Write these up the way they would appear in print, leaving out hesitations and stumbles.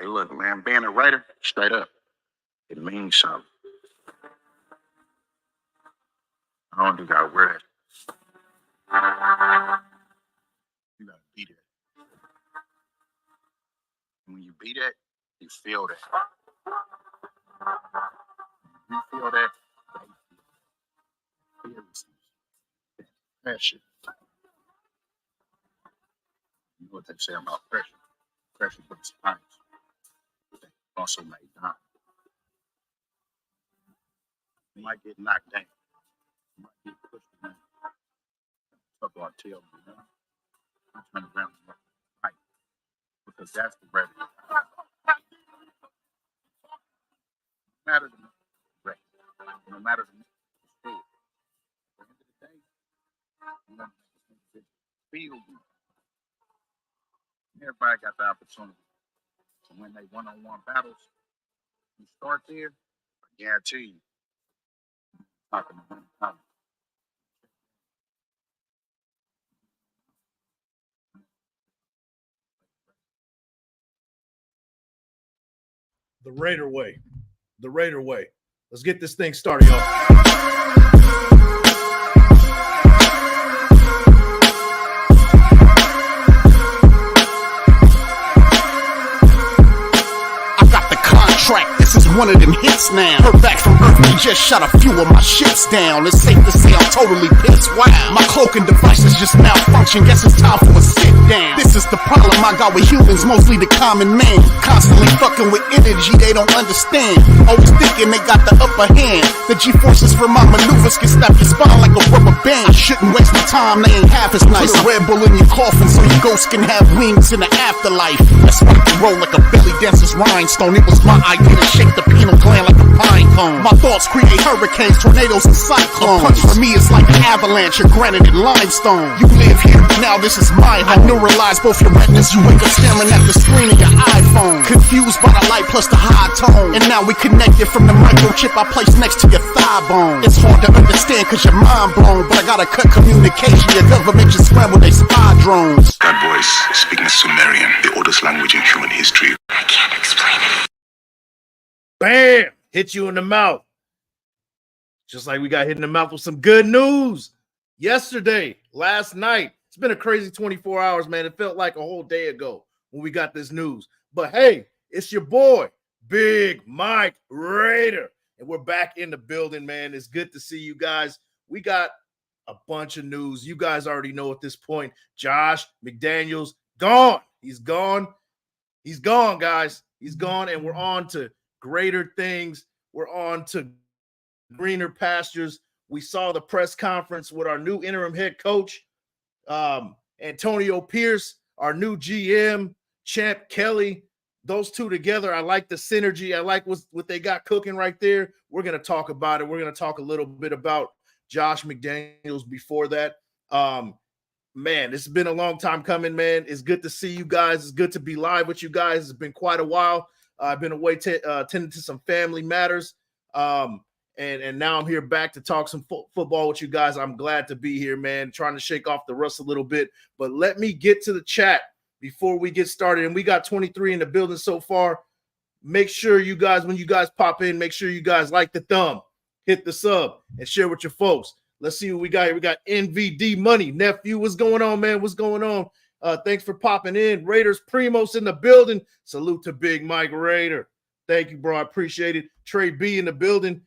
Hey, look, man, being a Raider, straight up, it means something. I don't think I wear it. You gotta be that. When you be that, you feel that. You feel that. Pressure. You know what they say about pressure? Pressure puts ice. They also make down. You might get knocked down. You might get pushed down. Fuck our tail, you know? I'm trying to round them up. Right. Because that's the revenue. No matter the rate, no matter the speed. At the end of the day, you know, feel good. Everybody got the opportunity. So when they one-on-one battles, you start there, I guarantee you, not gonna win the battle. The Raider way. The Raider way. Let's get this thing started, y'all. This is one of them hits now. Heard back from Earth, we just shot a few of my ships down. It's safe to say I'm totally pissed. Wow, my cloaking devices just malfunction. Guess it's time for a sit down. This is the problem I got with humans, mostly the common man. Constantly fucking with energy they don't understand. Always thinking they got the upper hand. The G-forces from my maneuvers can snap your spine like a rubber band. I shouldn't waste my time, they ain't half as nice. Put a Red Bull in your coffin so your ghost can have wings in the afterlife. That's why I roll like a belly dancer's rhinestone. It was my idea to shake the pineal gland like a pine cone. My thoughts create hurricanes, tornadoes, and cyclones. A punch for me is like an avalanche of granite and limestone. You live here, now this is my home. I neuralize both your retinas, you wake up staring at the screen of your iPhone. Confused by the light plus the high tone. And now we connected from the microchip I placed next to your thigh bone. It's hard to understand cause you're mind blown, but I gotta cut communication. Your government just scramble they spy drones. That voice speaking Sumerian, the oldest language in human history. I can't explain it. Bam! Hit you in the mouth. Just like we got hit in the mouth with some good news yesterday, last night. It's been a crazy 24 hours, man. It felt like a whole day ago when we got this news. But hey, it's your boy, Big Mike Raider. And we're back in the building, man. It's good to see you guys. We got a bunch of news. You guys already know at this point, Josh McDaniels gone. He's gone. He's gone, guys. He's gone, and we're on to greater things. We're on to greener pastures. We saw the press conference with our new interim head coach, Antonio Pierce, our new GM, Champ Kelly. Those two together, I like the synergy. I like what they got cooking right there. We're going to talk about it. We're going to talk a little bit about Josh McDaniels before that. Man, it's been a long time coming, man. It's good to see you guys. It's good to be live with you guys. It's been quite a while. I've been away tending to some family matters, and now I'm here back to talk some football with you guys. I'm glad to be here, man, trying to shake off the rust a little bit. But let me get to the chat before we get started. And we got 23 in the building so far. Make sure you guys, when you guys pop in, make sure you guys like the thumb, hit the sub, and share with your folks. Let's see what we got here. We got NVD Money. Nephew, what's going on, man? What's going on? Thanks for popping in. Raiders Primos in the building. Salute to Big Mike Raider. Thank you, bro. I appreciate it. Trey B in the building.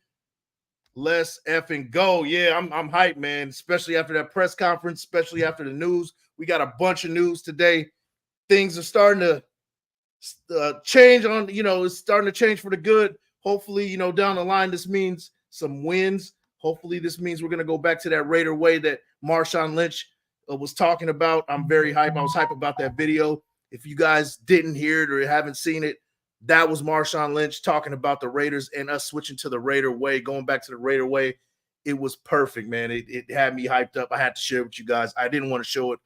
Let's effing go. Yeah, I'm hyped, man, especially after that press conference, especially after the news. We got a bunch of news today. Things are starting to change on, it's starting to change for the good. Hopefully, down the line, this means some wins. Hopefully, this means we're going to go back to that Raider way that Marshawn Lynch was talking about. I'm very hyped. I was hyped about that video. If you guys didn't hear it or haven't seen it, that was Marshawn Lynch talking about the Raiders and us switching to the Raider way, going back to the Raider way. It was perfect, man. It had me hyped up. I had to share it with you guys. I didn't want to show it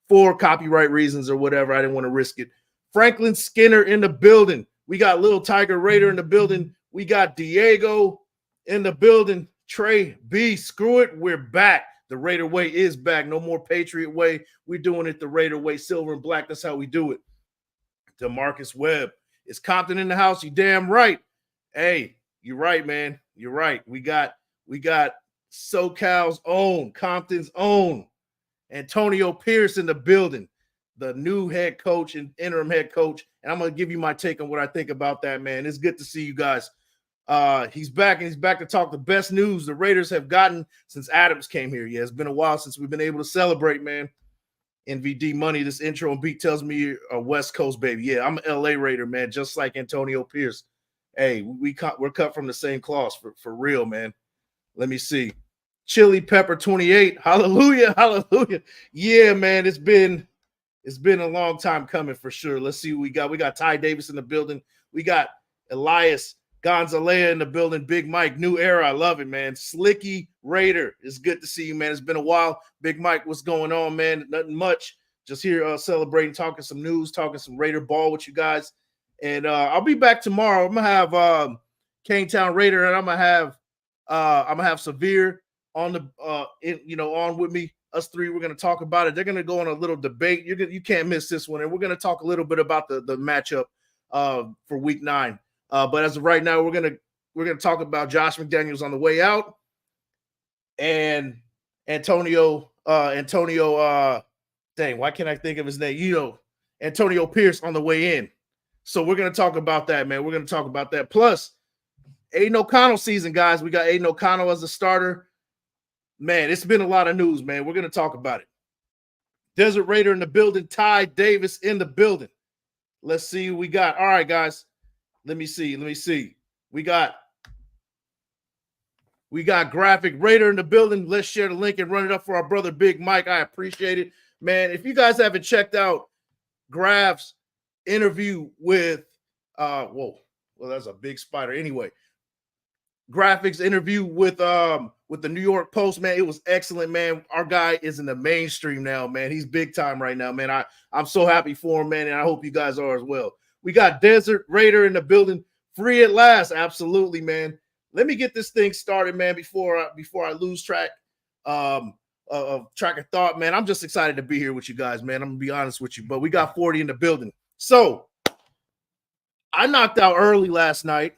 for copyright reasons or whatever. I didn't want to risk it. Franklin Skinner in the building. We got Little Tiger Raider in the building. We got Diego in the building. Trey B, screw it. We're back. The Raider way is back. No more Patriot way. We're doing it the Raider way, silver and black. That's how we do it. DeMarcus Webb Is Compton in the house? You damn right. Hey, you're right, man. You're right. We got SoCal's own, Compton's own, Antonio Pierce in the building, the new head coach and interim head coach. And I'm going to give you my take on what I think about that, man. It's good to see you guys. He's back, and he's back to talk the best news the Raiders have gotten since Adams came here. Yeah, it's been a while since we've been able to celebrate, man. NVD money. This intro and beat tells me you're a West Coast baby. Yeah, I'm an LA Raider, man, just like Antonio Pierce. Hey, we're cut from the same cloth for real, man. Let me see. Chili Pepper 28. Hallelujah, hallelujah. Yeah, man, it's been a long time coming for sure. Let's see what we got. We got Ty Davis in the building. We got Elias Gonzalez in the building. Big Mike, new era. I love it, man. Slicky Raider. It's good to see you, man. It's been a while. Big Mike, what's going on, man? Nothing much. Just here celebrating, talking some news, talking some Raider ball with you guys. And I'll be back tomorrow. I'm gonna have Canetown Raider, and I'm gonna have Severe on the on with me. Us three, we're gonna talk about it. They're gonna go on a little debate. You can't miss this one, and we're gonna talk a little bit about the matchup for Week 9. But as of right now, we're gonna talk about Josh McDaniels on the way out, and Antonio. Dang, why can't I think of his name? Antonio Pierce on the way in. So we're gonna talk about that, man. We're gonna talk about that. Plus, Aiden O'Connell season, guys. We got Aiden O'Connell as a starter. Man, it's been a lot of news, man. We're gonna talk about it. Desert Raider in the building. Ty Davis in the building. Let's see what we got. All right, guys. Let me see. We got Graphic Raider in the building. Let's share the link and run it up for our brother Big Mike. I appreciate it, man. If you guys haven't checked out Graf's interview with that's a big spider. Anyway, Graphics interview with the New York Post, man. It was excellent, man. Our guy is in the mainstream now, man. He's big time right now, man. I'm so happy for him, man, and I hope you guys are as well. We got Desert Raider in the building. Free at last. Absolutely, man. Let me get this thing started, man, before I lose track of thought, man. I'm just excited to be here with you guys, man. I'm going to be honest with you, but we got 40 in the building. So I knocked out early last night,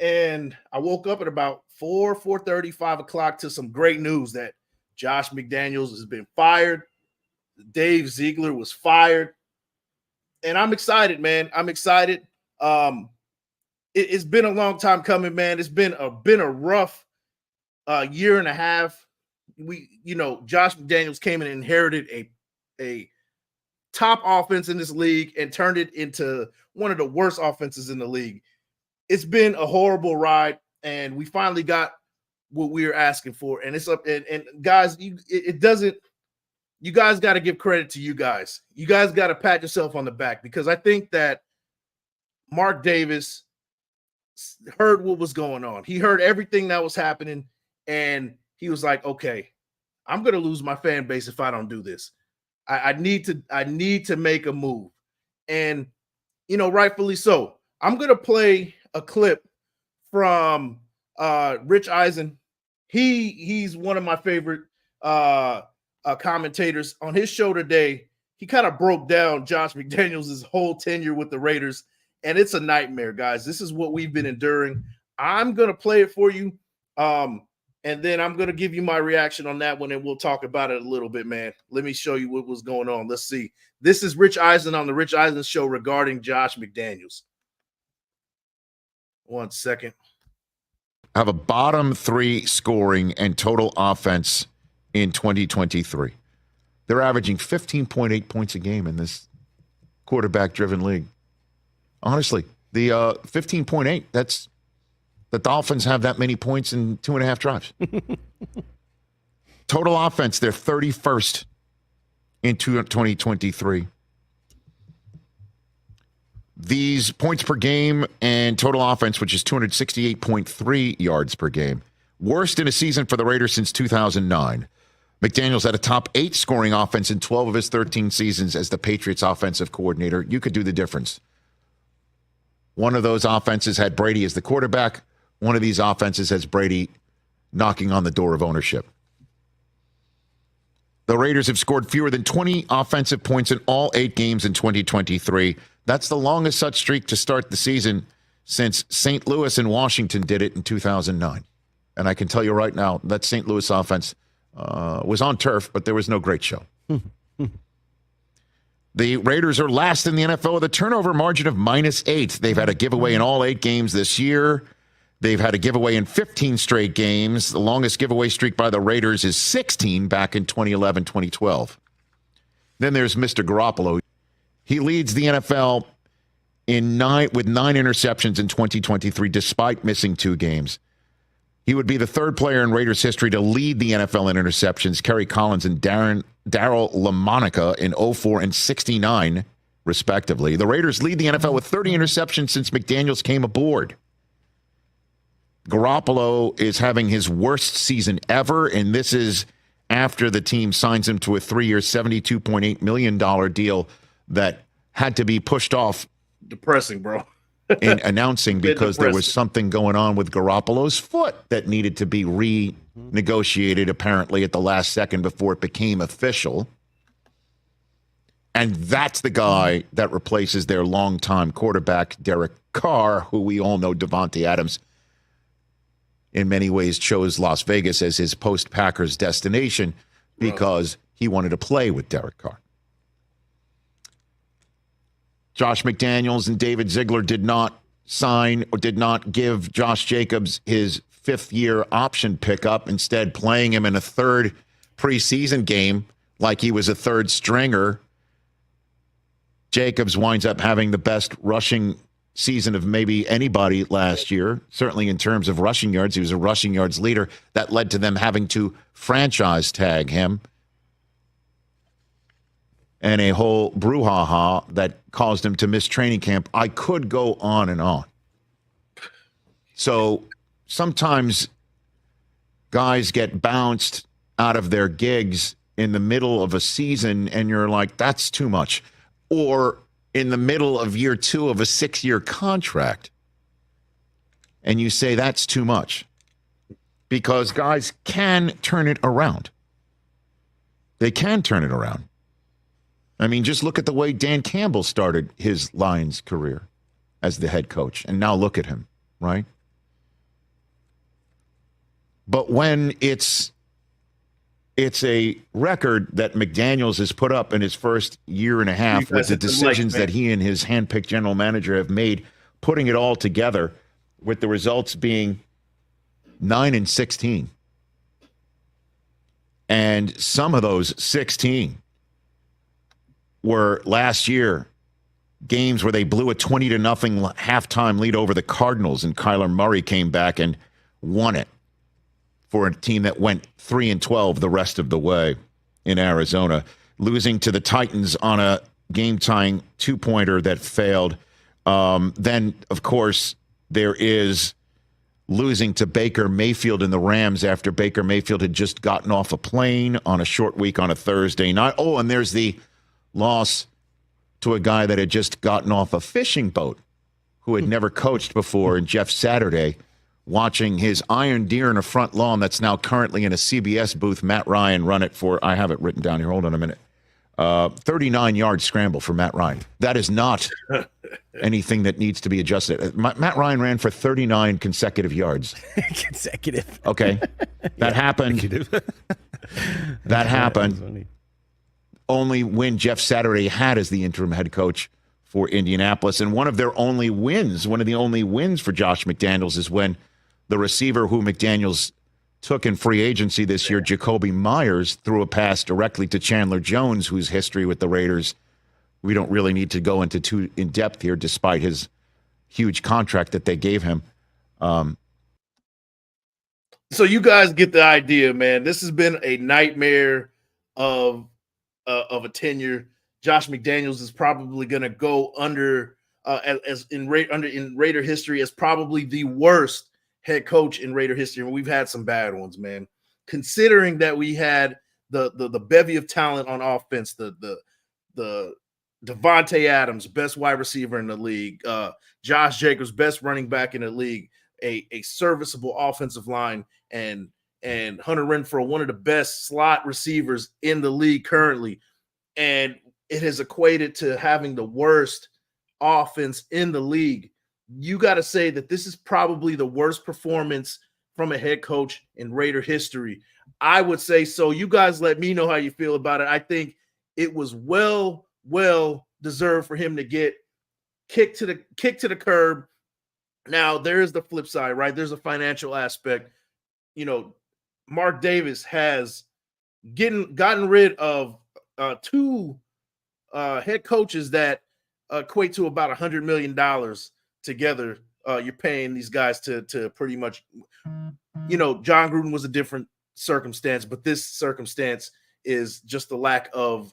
and I woke up at about 4:30, 5 o'clock to some great news that Josh McDaniels has been fired. Dave Zeigler was fired. And I'm excited, man. I'm excited. It's been a long time coming, man. It's been a rough year and a half. Josh McDaniels came and inherited a top offense in this league and turned it into one of the worst offenses in the league. It's been a horrible ride, and we finally got what we were asking for. And it's up. And guys, you guys got to give credit to you guys. You guys got to pat yourself on the back, because I think that Mark Davis heard what was going on. He heard everything that was happening, and he was like, okay, I'm going to lose my fan base if I don't do this. I need to make a move. And, rightfully so. I'm going to play a clip from Rich Eisen. He's one of my favorite commentators. On his show today, he kind of broke down Josh McDaniels' whole tenure with the Raiders, and it's a nightmare, guys. This is what we've been enduring. I'm going to play it for you, and then I'm going to give you my reaction on that one, and we'll talk about it a little bit, man. Let me show you what was going on. Let's see. This is Rich Eisen on the Rich Eisen Show regarding Josh McDaniels. 1 second. Have a bottom 3 scoring and total offense in 2023. They're averaging 15.8 points a game in this quarterback-driven league. Honestly, the 15.8, that's the Dolphins have that many points in 2.5 drives. Total offense, they're 31st in 2023. These points per game and total offense, which is 268.3 yards per game, worst in a season for the Raiders since 2009. McDaniels had a top 8 scoring offense in 12 of his 13 seasons as the Patriots offensive coordinator. You could do the difference. One of those offenses had Brady as the quarterback. One of these offenses has Brady knocking on the door of ownership. The Raiders have scored fewer than 20 offensive points in all 8 games in 2023. That's the longest such streak to start the season since St. Louis and Washington did it in 2009. And I can tell you right now, that St. Louis offense was on turf, but there was no great show. The Raiders are last in the NFL with a turnover margin of -8. They've had a giveaway in all 8 games this year. They've had a giveaway in 15 straight games. The longest giveaway streak by the Raiders is 16 back in 2011, 2012. Then there's Mr. Garoppolo. He leads the NFL with 9 interceptions in 2023, despite missing 2 games. He would be the 3rd player in Raiders history to lead the NFL in interceptions. Kerry Collins and Darryl LaMonica in 04 and 69, respectively. The Raiders lead the NFL with 30 interceptions since McDaniels came aboard. Garoppolo is having his worst season ever, and this is after the team signs him to a 3-year, $72.8 million deal that had to be pushed off. Depressing, bro. In announcing because there was something going on with Garoppolo's foot that needed to be renegotiated, apparently, at the last second before it became official. And that's the guy that replaces their longtime quarterback, Derek Carr, who we all know Davante Adams in many ways chose Las Vegas as his post-Packers destination because he wanted to play with Derek Carr. Josh McDaniels and David Zeigler did not sign or did not give Josh Jacobs his 5th-year option pickup, instead playing him in a 3rd preseason game like he was a 3rd stringer. Jacobs winds up having the best rushing season of maybe anybody last year, certainly in terms of rushing yards. He was a rushing yards leader. That led to them having to franchise tag him. And a whole brouhaha that caused him to miss training camp. I could go on and on. So sometimes guys get bounced out of their gigs in the middle of a season, and you're like, that's too much. Or in the middle of year 2 of a 6-year contract, and you say that's too much. Because guys can turn it around. They can turn it around. I mean, just look at the way Dan Campbell started his Lions career as the head coach. And now look at him, right? But when it's a record that McDaniels has put up in his first year and a half with the decisions that he and his handpicked general manager have made, putting it all together with the results being 9-16. And some of those 16 were last year games where they blew a 20-0 halftime lead over the Cardinals, and Kyler Murray came back and won it for a team that went 3-12 the rest of the way in Arizona, losing to the Titans on a game-tying 2-pointer that failed. Then, of course, there is losing to Baker Mayfield and the Rams after Baker Mayfield had just gotten off a plane on a short week on a Thursday night. Oh, and there's the loss to a guy that had just gotten off a fishing boat who had never coached before, and Jeff Saturday, watching his iron deer in a front lawn that's now currently in a CBS booth, Matt Ryan run it for, I have it written down here, hold on a minute, 39-yard scramble for Matt Ryan. That is not anything that needs to be adjusted. Matt Ryan ran for 39 consecutive yards. Consecutive. Okay. That happened. That happened. Only win Jeff Saturday had as the interim head coach for Indianapolis. And one of the only wins for Josh McDaniels is when the receiver who McDaniels took in free agency this year, Jacoby Myers, threw a pass directly to Chandler Jones, whose history with the Raiders we don't really need to go into too in depth here, despite his huge contract that they gave him. So you guys get the idea, man. This has been a nightmare of a tenure. Josh McDaniels is probably going to go under in Raider history as probably the worst head coach in Raider history. And we've had some bad ones, man. Considering that we had the bevy of talent on offense, the Davante Adams, best wide receiver in the league, Josh Jacobs, best running back in the league, a serviceable offensive line, and and Hunter Renfrow, one of the best slot receivers in the league currently. And it has equated to having the worst offense in the league. You got to say that this is probably the worst performance from a head coach in Raider history. I would say so. You guys let me know how you feel about it. I think it was well deserved for him to get kicked to the curb. Now, there is the flip side, right? There's a financial aspect. Mark Davis has gotten rid of two head coaches that equate to about $100 million together. You're paying these guys to pretty much, John Gruden was a different circumstance, but this circumstance is just the lack of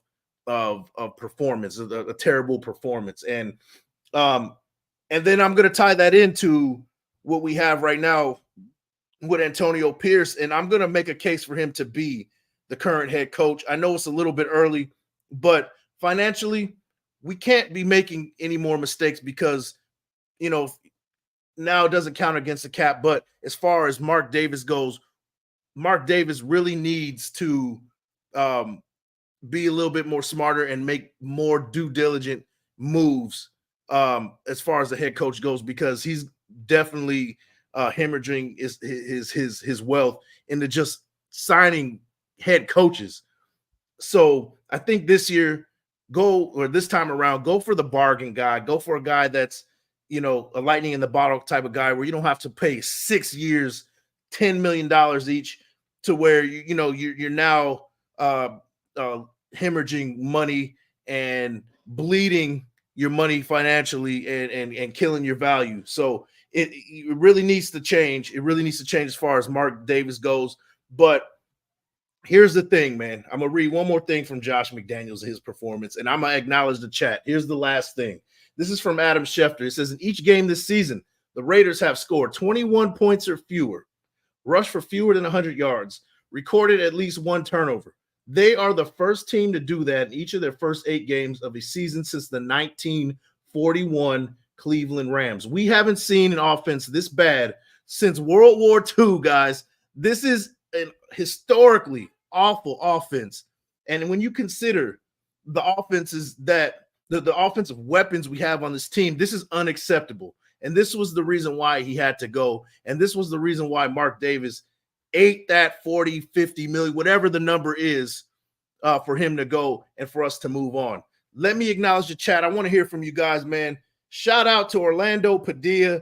performance, a terrible performance. And then I'm going to tie that into what we have right now with Antonio Pierce, and I'm going to make a case for him to be the current head coach. I know it's a little bit early, but financially, we can't be making any more mistakes because, now it doesn't count against the cap. But as far as Mark Davis goes, Mark Davis really needs to be a little bit more smarter and make more due diligent moves as far as the head coach goes, because he's definitely hemorrhaging his wealth into just signing head coaches. So I think this time around, go for the bargain guy. Go for a guy that's, a lightning in the bottle type of guy where you don't have to pay 6 years, $10 million each, to where you're now hemorrhaging money and bleeding your money financially and killing your value. So it really needs to change. It really needs to change as far as Mark Davis goes. But here's the thing, man. I'm going to read one more thing from Josh McDaniels, his performance, and I'm going to acknowledge the chat. Here's the last thing. This is from Adam Schefter. It says, in each game this season, the Raiders have scored 21 points or fewer, rushed for fewer than 100 yards, recorded at least one turnover. They are the first team to do that in each of their first 8 games of a season since the 1941 Cleveland Rams. We haven't seen an offense this bad since World War II, guys. This is an historically awful offense. And when you consider the offenses that the offensive weapons we have on this team, this is unacceptable. And this was the reason why he had to go. And this was the reason why Mark Davis ate that 40, 50 million, whatever the number is, for him to go and for us to move on. Let me acknowledge the chat. I want to hear from you guys, man. Shout out to Orlando Padilla.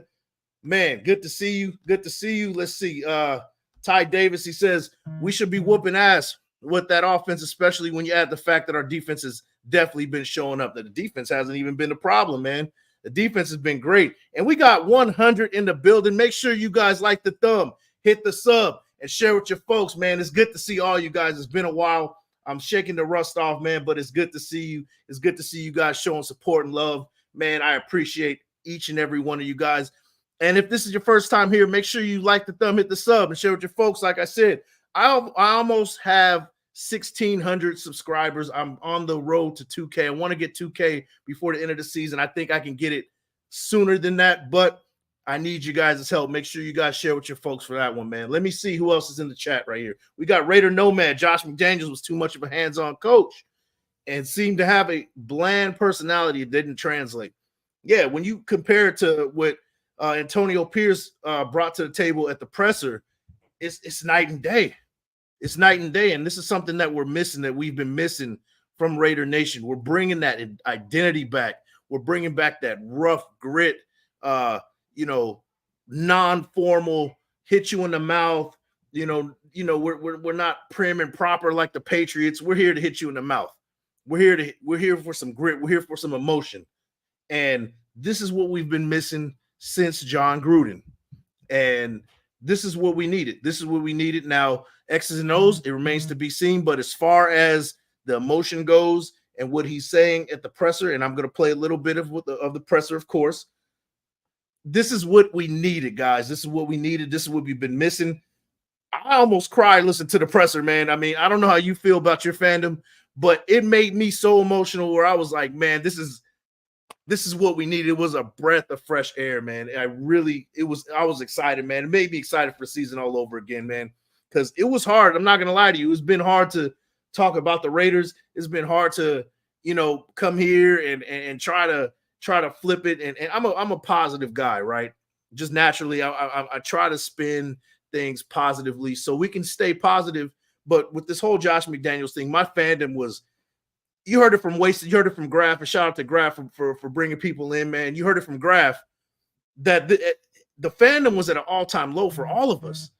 Man, good to see you. Good to see you. Let's see. Ty Davis, he says, we should be whooping ass with that offense, especially when you add the fact that our defense has definitely been showing up. That the defense hasn't even been a problem, man. The defense has been great. And we got 100 in the building. Make sure you guys like the thumb, hit the sub, and share with your folks, man. It's good to see all you guys. It's been a while. I'm shaking the rust off, man, but it's good to see you. It's good to see you guys showing support and love. Man, I appreciate each and every one of you guys. And if this is your first time here, make sure you like the thumb, hit the sub, and share with your folks. Like I said, I almost have 1,600 subscribers. I'm on the road to 2K. I want to get 2K before the end of the season. I think I can get it sooner than that, but I need you guys' help. Make sure you guys share with your folks for that one, man. Let me see who else is in the chat right here. We got Raider Nomad. Josh McDaniels was too much of a hands-on coach and seemed to have a bland personality. It didn't translate. Yeah, when you compare it to what Antonio Pierce brought to the table at the presser, it's night and day. It's night and day, and this is something that we're missing, that we've been missing from Raider Nation. We're bringing that identity back. We're bringing back that rough grit, non-formal, hit you in the mouth. We're not prim and proper like the Patriots. We're here to hit you in the mouth. We're here for some grit. We're here for some emotion, and this is what we've been missing since John Gruden, and this is what we needed. This is what we needed. Now, X's and O's, it remains to be seen. But as far as the emotion goes and what he's saying at the presser, and I'm going to play a little bit of the presser, of course. This is what we needed, guys. This is what we needed. This is what we've been missing. I almost cried listening to the presser, man. I mean, I don't know how you feel about your fandom, but it made me so emotional where I was like, man, this is what we needed. It was a breath of fresh air, man. I was excited, man. It made me excited for the season all over again, man. because it was hard. I'm not gonna lie to you. It's been hard to talk about the Raiders. It's been hard to, come here and try to flip it. And I'm a positive guy, right? Just naturally, I try to spin things positively so we can stay positive. But with this whole Josh McDaniels thing, my fandom was, you heard it from Wasted, you heard it from Graf, and shout out to Graf for bringing people in, man. You heard it from Graf that the fandom was at an all-time low for all of us.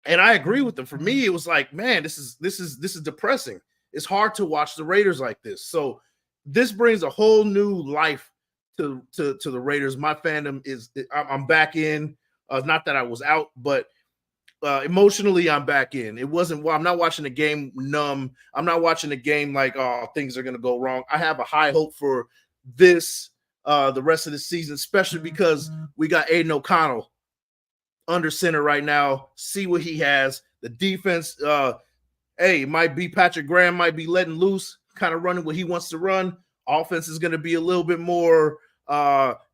And I agree with them. For me, it was like, man, this is depressing. It's hard to watch the Raiders like this. So this brings a whole new life to the Raiders. My fandom I'm back in. Not that I was out, but emotionally I'm back in. It wasn't, I'm not watching the game numb. I'm not watching the game like, oh, things are going to go wrong. I have a high hope for this, the rest of the season, especially because we got Aiden O'Connell under center right now. See what he has. The defense, it might be Patrick Graham might be letting loose, kind of running what he wants to run. Offense is going to be a little bit more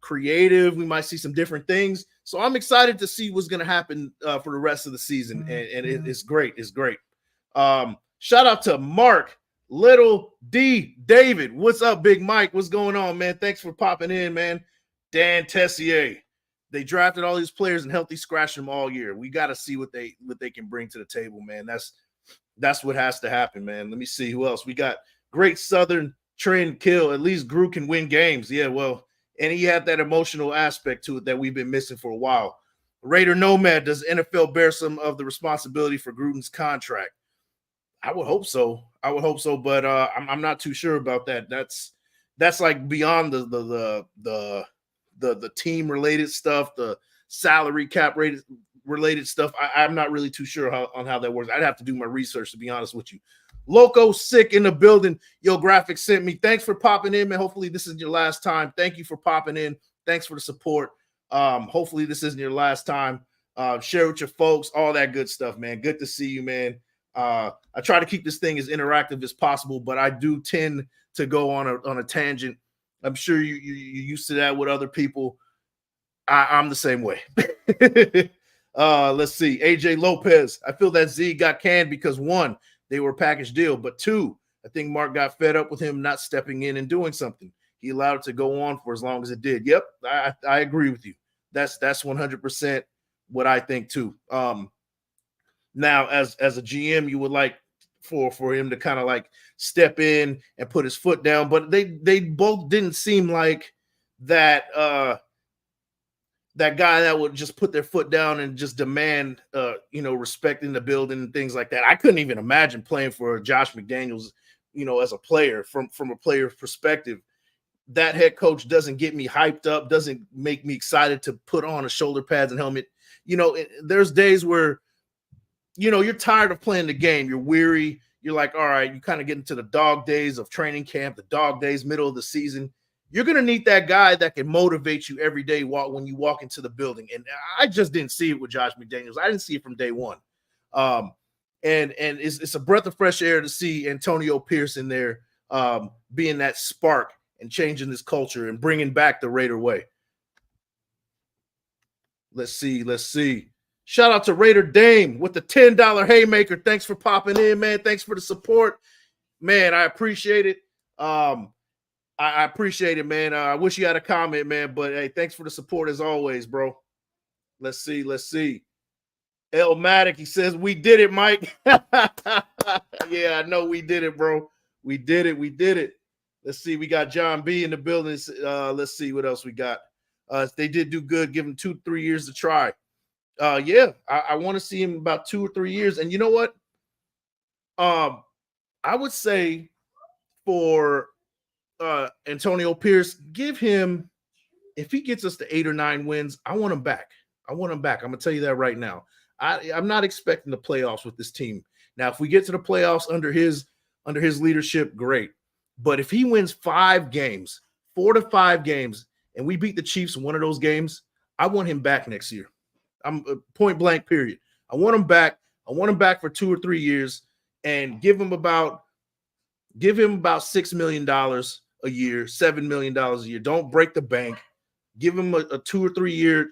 creative. We might see some different things. So I'm excited to see what's going to happen for the rest of the season. And it's great. It's great. Shout out to Mark, Little D, David. What's up, Big Mike? What's going on, man? Thanks for popping in, man. Dan Tessier. They drafted all these players and healthy scratched them all year. We got to see what they can bring to the table, man. That's what has to happen, man. Let me see who else. We got Great Southern Trend Kill. At least Gru can win games. Yeah, well, and he had that emotional aspect to it that we've been missing for a while. Raider Nomad, does NFL bear some of the responsibility for Gruden's contract? I would hope so. But I'm not too sure about that. That's like beyond the team related stuff, the salary cap related stuff. I'm not really too sure on how that works. I'd have to do my research, to be honest with you. Loco Sick in the building. Yo, Graphic sent me. Thanks for popping in, man. Hopefully this isn't your last time. Thank you for popping in. Thanks for the support. Hopefully this isn't your last time. Share with your folks, all that good stuff, man. Good to see you, man. I try to keep this thing as interactive as possible, but I do tend to go on a tangent. I'm sure you're used to that with other people. I'm the same way. Let's see. AJ Lopez. I feel that Z got canned because, one, they were a package deal, but two, I think Mark got fed up with him not stepping in and doing something. He allowed it to go on for as long as it did. Yep, I agree with you. That's 100% what I think too. Now, as a GM, you would like for him to kind of like step in and put his foot down, but they both didn't seem like that that guy that would just put their foot down and just demand respect in the building and things like that. I couldn't even imagine playing for Josh McDaniels, as a player from a player's perspective. That head coach doesn't get me hyped up, doesn't make me excited to put on a shoulder pads and helmet. There's days where you're tired of playing the game. You're weary. You're like, all right, you kind of get into the dog days of training camp, the dog days, middle of the season. You're going to need that guy that can motivate you every day when you walk into the building. And I just didn't see it with Josh McDaniels. I didn't see it from day one. And it's a breath of fresh air to see Antonio Pierce in there being that spark and changing this culture and bringing back the Raider way. Let's see. Shout out to Raider Dame with the $10 haymaker. Thanks for popping in, man. Thanks for the support. Man, I appreciate it. I appreciate it, man. I wish you had a comment, man, but hey, thanks for the support as always, bro. Let's see. Elmatic, he says, we did it, Mike. Yeah, I know we did it, bro. We did it. Let's see. We got John B in the building. Let's see what else we got. They did do good. Give him 2-3 years to try. Yeah, I want to see him about 2 or 3 years. And you know what? I would say for Antonio Pierce, give him, if he gets us to 8 or 9 wins, I want him back. I'm going to tell you that right now. I'm not expecting the playoffs with this team. Now, if we get to the playoffs under his leadership, great. But if he wins 5 games, 4 to 5 games, and we beat the Chiefs in one of those games, I want him back next year. I'm point blank, period. I want him back. I want him back for 2 or 3 years and give him about $6 million a year, $7 million a year. Don't break the bank. Give him a 2 or 3 year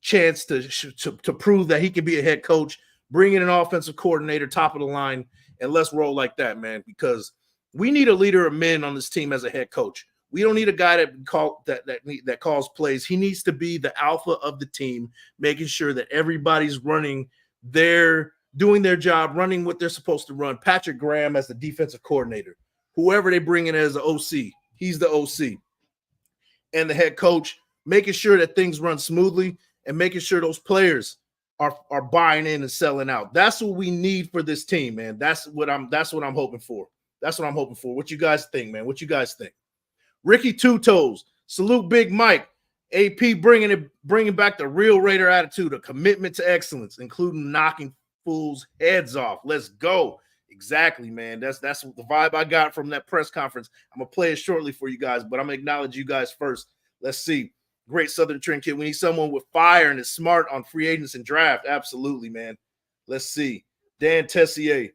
chance to prove that he can be a head coach. Bring in an offensive coordinator, top of the line, and let's roll like that, man, because we need a leader of men on this team as a head coach. We don't need a guy that calls plays. He needs to be the alpha of the team, making sure that everybody's doing their job, running what they're supposed to run. Patrick Graham as the defensive coordinator. Whoever they bring in as the OC, he's the OC. And the head coach, making sure that things run smoothly and making sure those players are buying in and selling out. That's what we need for this team, man. That's what I'm hoping for. That's what I'm hoping for. What you guys think, man? What you guys think? Ricky Two Toes, salute Big Mike. AP bringing back the real Raider attitude, a commitment to excellence, including knocking fools' heads off. Let's go. Exactly, man. That's the vibe I got from that press conference. I'm gonna play it shortly for you guys, but I'm gonna acknowledge you guys first. Let's see. Great Southern Trend kid. We need someone with fire and is smart on free agents and draft. Absolutely, man. Let's see. Dan Tessier.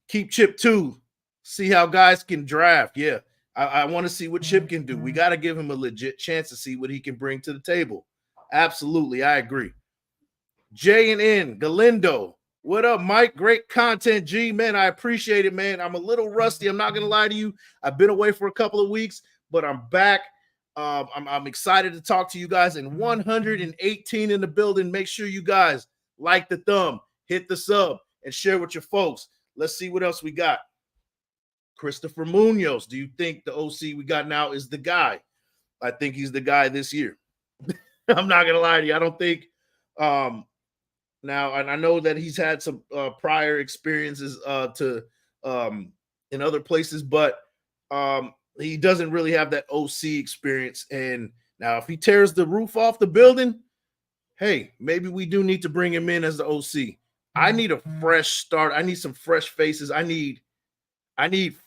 Keep Chip 2. See how guys can draft. Yeah. I want to see what Chip can do. We got to give him a legit chance to see what he can bring to the table. Absolutely. I agree. J&N Galindo. What up, Mike? Great content, G. Man, I appreciate it, man. I'm a little rusty. I'm not going to lie to you. I've been away for a couple of weeks, but I'm back. I'm excited to talk to you guys. And 118 in the building. Make sure you guys like the thumb, hit the sub, and share with your folks. Let's see what else we got. Christopher Munoz, do you think the OC we got now is the guy? I think he's the guy this year. I'm not going to lie to you. I don't think now, and I know that he's had some prior experiences in other places, but he doesn't really have that OC experience. And now if he tears the roof off the building, hey, maybe we do need to bring him in as the OC. I need a fresh start. I need some fresh faces. I need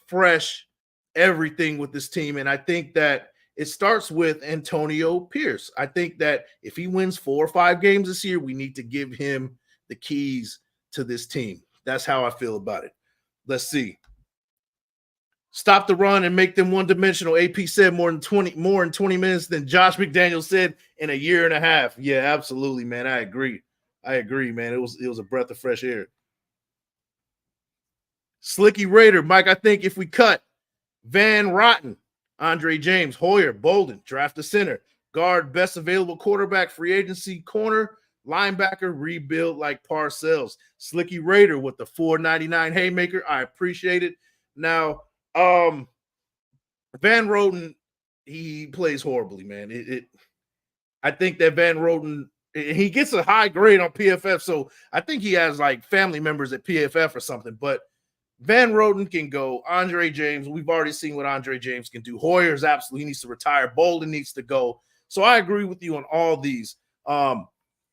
fresh everything with this team. And I think that it starts with Antonio Pierce. I think that if he wins 4 or 5 games this year, we need to give him the keys to this team. That's how I feel about it. Let's see. Stop the run and make them one-dimensional. AP said more in 20 minutes than Josh McDaniels said in a year and a half. Yeah, absolutely, man. I agree, man. It was a breath of fresh air. Slicky Raider, Mike, I think if we cut Van Rotten, Andre James, Hoyer, Bolden, draft a center, guard, best available quarterback, free agency, corner, linebacker, rebuild like Parcells. Slicky Raider with the $4.99 haymaker. I appreciate it. Now, Van Roten, he plays horribly, man. I think that Van Roten, he gets a high grade on PFF, so I think he has like family members at PFF or something, but Van Roten can go. Andre James, we've already seen what Andre James can do. Hoyer's absolutely needs to retire. Bolden needs to go. So I agree with you on all these. And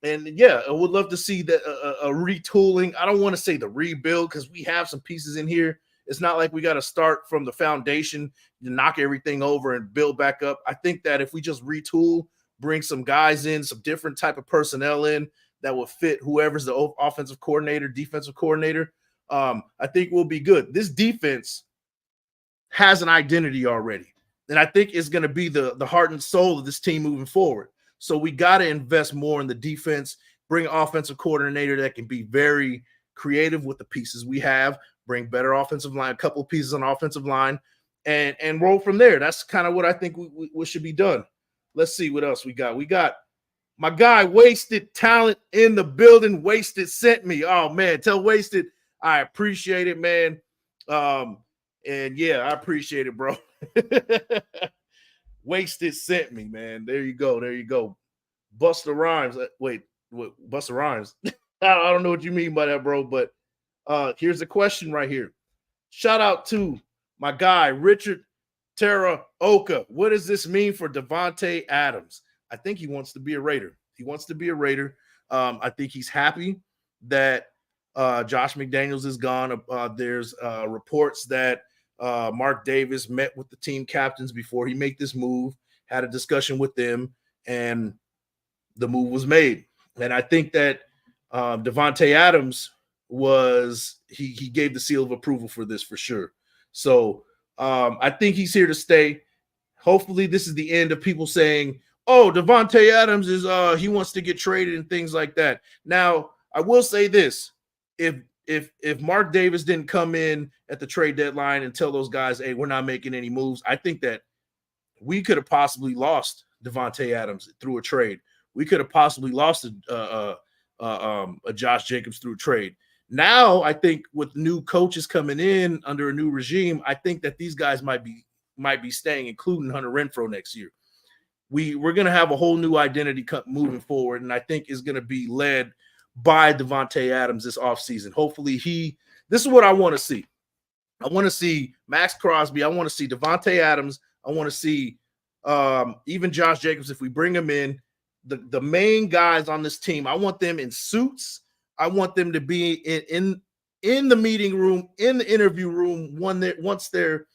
yeah, I would love to see that a retooling. I don't want to say the rebuild because we have some pieces in here. It's not like we got to start from the foundation to knock everything over and build back up. I think that if we just retool, bring some guys in, some different type of personnel in that will fit whoever's the offensive coordinator, defensive coordinator, I think we'll be good. This defense has an identity already, and I think it's going to be the heart and soul of this team moving forward. So we got to invest more in the defense, bring an offensive coordinator that can be very creative with the pieces we have, bring better offensive line, a couple of pieces on offensive line, and roll from there. That's kind of what I think we should be done. Let's see what else we got. We got my guy, Wasted Talent in the building. Wasted sent me. Oh, man, tell Wasted I appreciate it, man. And yeah, I appreciate it, bro. Wasted sent me, man. There you go. Busta Rhymes. Wait, Busta Rhymes. I don't know what you mean by that, bro. But here's a question right here. Shout out to my guy, Richard Teraoka. What does this mean for Davante Adams? I think he wants to be a Raider. I think he's happy that Josh McDaniels is gone. There's reports that Mark Davis met with the team captains before he made this move, had a discussion with them, and the move was made. And I think that Davante Adams he gave the seal of approval for this for sure. So I think he's here to stay. Hopefully this is the end of people saying, oh, Davante Adams is he wants to get traded and things like that. Now, I will say this: if Mark Davis didn't come in at the trade deadline and tell those guys, hey, we're not making any moves, I think that we could have possibly lost Davante Adams through a trade. We could have possibly lost a Josh Jacobs through a trade. Now, I think with new coaches coming in under a new regime, I think that these guys might be staying, including Hunter Renfrow next year. We're going to have a whole new identity moving forward, and I think is going to be led by Davante Adams this offseason. Hopefully this is what I want to see. I want to see Maxx Crosby. I want to see Davante Adams. I want to see even Josh Jacobs if we bring him in. The main guys on this team, I want them in suits. I want them to be in the meeting room, in the interview room once they're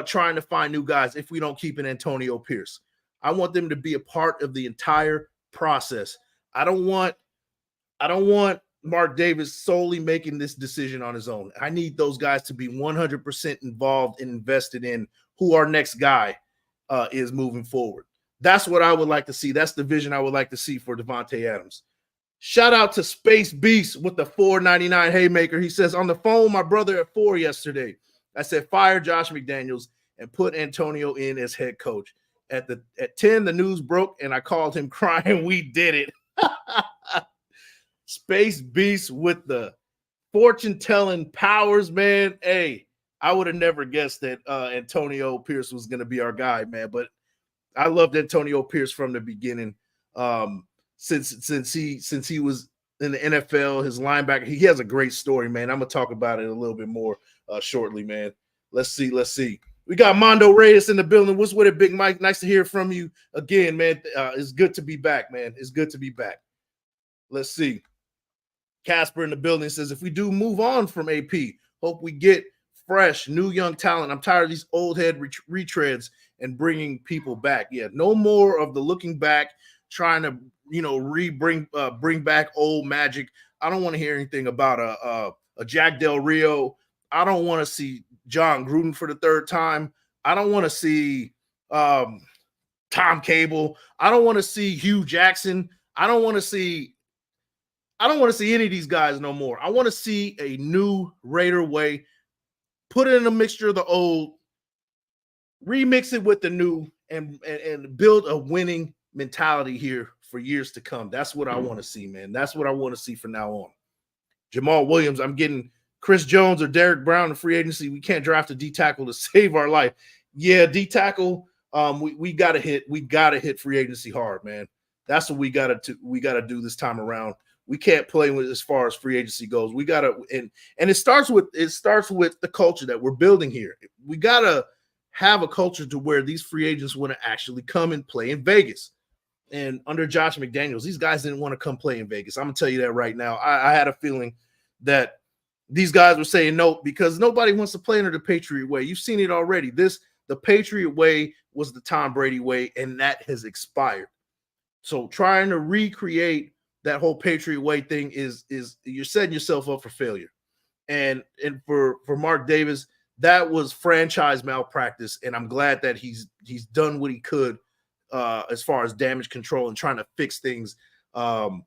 trying to find new guys if we don't keep an Antonio Pierce. I want them to be a part of the entire process. I don't want Mark Davis solely making this decision on his own. I need those guys to be 100% involved and invested in who our next guy is moving forward. That's what I would like to see. That's the vision I would like to see for Davante Adams. Shout out to Space Beast with the $4.99 haymaker. He says, on the phone with my brother at 4 yesterday, I said, fire Josh McDaniels and put Antonio in as head coach. At 10, the news broke, and I called him crying. We did it. Space Beast with the fortune-telling powers, man. Hey, I would have never guessed that Antonio Pierce was going to be our guy, man. But I loved Antonio Pierce from the beginning. Since he was in the NFL, his linebacker, he has a great story, man. I'm gonna talk about it a little bit more shortly, man. Let's see. We got Mondo Reyes in the building. What's with it, Big Mike? Nice to hear from you again, man. It's good to be back, man. It's good to be back. Let's see. Casper in the building says, if we do move on from AP, hope we get fresh, new young talent. I'm tired of these old head retreads and bringing people back. Yeah, no more of the looking back, trying to bring back old magic. I don't want to hear anything about a Jack Del Rio. I don't want to see John Gruden for the third time. I don't want to see Tom Cable. I don't want to see Hugh Jackson. I don't want to see any of these guys no more. I want to see a new Raider way. Put it in a mixture of the old, remix it with the new, and build a winning mentality here for years to come. That's what I want to see, man. That's what I want to see from now on. Jamal Williams, I'm getting Chris Jones or Derek Brown in free agency. We can't draft a D tackle to save our life. Yeah, D tackle. We gotta hit free agency hard, man. That's what we gotta do this time around. We can't play with as far as free agency goes. We gotta and it starts with the culture that we're building here. We gotta have a culture to where these free agents want to actually come and play in Vegas. And under Josh McDaniels, these guys didn't want to come play in Vegas. I'm gonna tell you that right now. I had a feeling that these guys were saying no because nobody wants to play under the Patriot way. You've seen it already. The Patriot way was the Tom Brady way, and that has expired. So trying to recreate that whole Patriot way thing is you're setting yourself up for failure. And for Mark Davis, that was franchise malpractice, and I'm glad that he's done what he could as far as damage control and trying to fix things from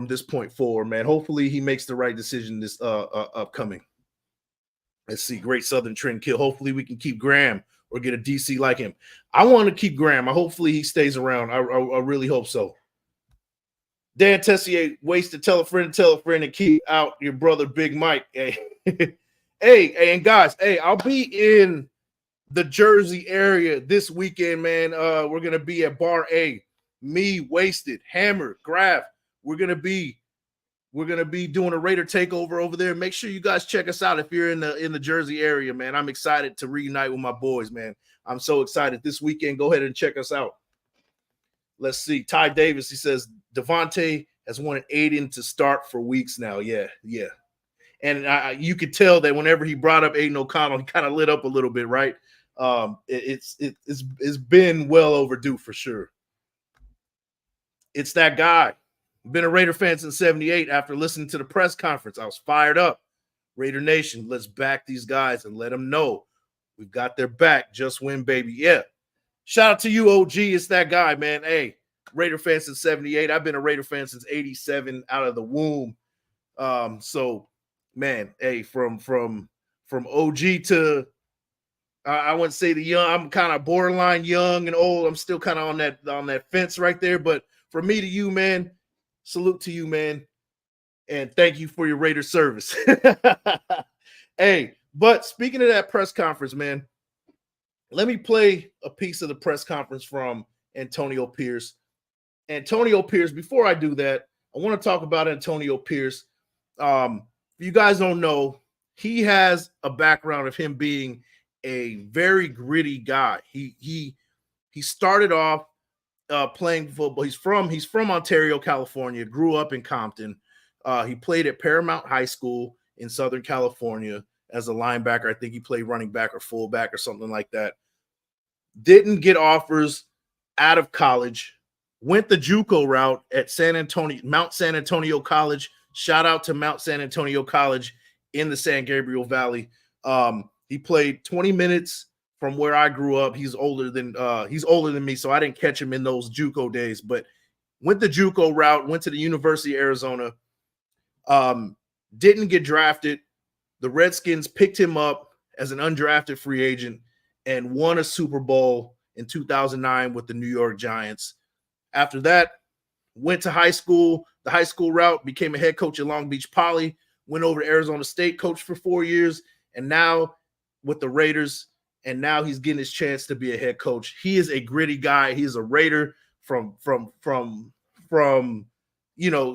this point forward, man. Hopefully he makes the right decision this upcoming. Let's see, great Southern trend kill. Hopefully we can keep Graham or get a DC like him. I want to keep Graham. Hopefully he stays around. I really hope so. Dan Tessier, ways to tell a friend and keep out your brother Big Mike. Hey, hey, and guys, I'll be in the Jersey area this weekend, man. We're gonna be at Bar A. Me, Wasted, Hammer, Graf. We're gonna be doing a Raider takeover over there. Make sure you guys check us out if you're in the Jersey area, man. I'm excited to reunite with my boys, man. I'm so excited this weekend. Go ahead and check us out. Let's see. Ty Davis, he says Davante has wanted Aiden to start for weeks now. Yeah. And you could tell that whenever he brought up Aiden O'Connell, he kind of lit up a little bit, right? It's been well overdue for sure. It's that guy. Been a Raider fan since 78. After listening to the press conference, I was fired up. Raider Nation, let's back these guys and let them know we've got their back. Just win, baby. Yeah. Shout out to you, OG. It's that guy, man. Hey, Raider fan since 78. I've been a Raider fan since 87 out of the womb. So, man, hey, from OG to I wouldn't say the young. I'm kind of borderline young and old. I'm still kind of on that fence right there. But from me to you, man, salute to you, man, and thank you for your Raider service. Hey, but speaking of that press conference, man, let me play a piece of the press conference from Antonio Pierce. Antonio Pierce. Before I do that, I want to talk about Antonio Pierce. If you guys don't know, he has a background of him being a very gritty guy. He started off playing football. He's from Ontario, California. Grew up in Compton. He played at Paramount High School in Southern California as a linebacker. I think he played running back or fullback or something like that. Didn't get offers out of college. Went the JUCO route at Mount San Antonio College. Shout out to Mount San Antonio College in the San Gabriel Valley. He played 20 minutes from where I grew up. He's older than me, so I didn't catch him in those JUCO days. But went the JUCO route. Went to the University of Arizona. Didn't get drafted. The Redskins picked him up as an undrafted free agent and won a Super Bowl in 2009 with the New York Giants. After that, went to high school, the high school route, became a head coach at Long Beach Poly, went over to Arizona State, coached for 4 years, and now with the Raiders, and now he's getting his chance to be a head coach. He is a gritty guy. He is a Raider from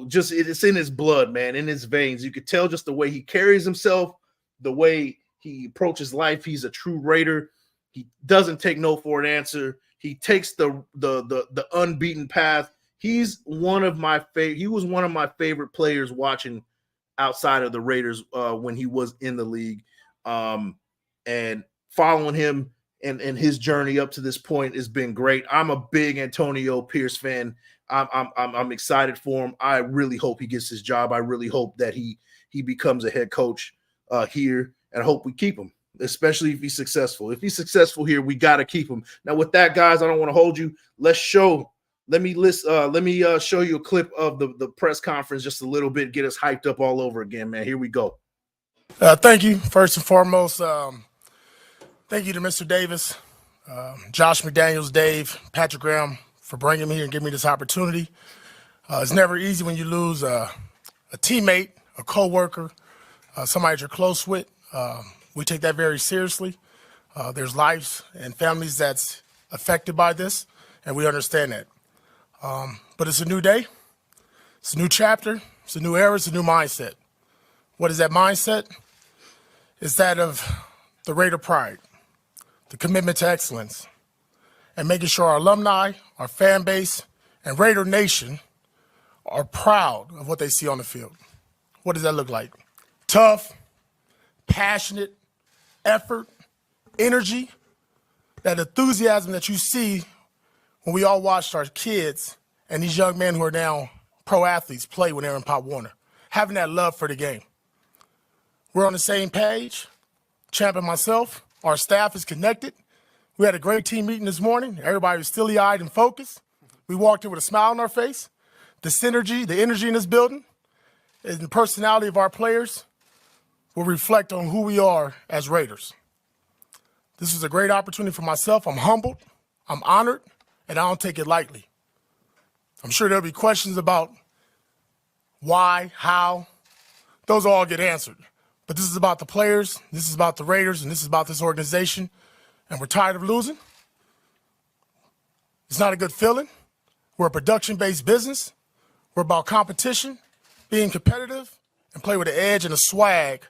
just it's in his blood, man, in his veins. You could tell just the way he carries himself, the way he approaches life. He's a true Raider. He doesn't take no for an answer. He takes the unbeaten path. He was one of my favorite players watching outside of the Raiders when he was in the league. And following him and his journey up to this point has been great. I'm a big Antonio Pierce fan. I'm excited for him. I really hope he gets his job. I really hope that he becomes a head coach here, and I hope we keep him, especially if he's successful. If he's successful here, we got to keep him. Now, with that, guys, I don't want to hold you. Let me show you a clip of the press conference just a little bit, get us hyped up all over again, man. Here we go. Thank you. First and foremost, thank you to Mr. Davis, Josh McDaniels, Dave, Patrick Graham for bringing me here and giving me this opportunity. It's never easy when you lose a teammate, a coworker, somebody you're close with. We take that very seriously. There's lives and families that's affected by this, and we understand that. But it's a new day. It's a new chapter. It's a new era. It's a new mindset. What is that mindset? It's that of the Raider pride, the commitment to excellence, and making sure our alumni, our fan base, and Raider Nation are proud of what they see on the field. What does that look like? Tough, passionate, effort, energy, that enthusiasm that you see when we all watched our kids and these young men who are now pro athletes play when they're in Pop Warner, having that love for the game. We're on the same page. Champ and myself, our staff is connected. We had a great team meeting this morning. Everybody was stilly-eyed and focused. We walked in with a smile on our face. The synergy, the energy in this building, and the personality of our players will reflect on who we are as Raiders. This is a great opportunity for myself. I'm humbled, I'm honored, and I don't take it lightly. I'm sure there'll be questions about why, how. Those all get answered. But this is about the players, this is about the Raiders, and this is about this organization, and we're tired of losing. It's not a good feeling. We're a production-based business. We're about competition, being competitive, and play with an edge and a swag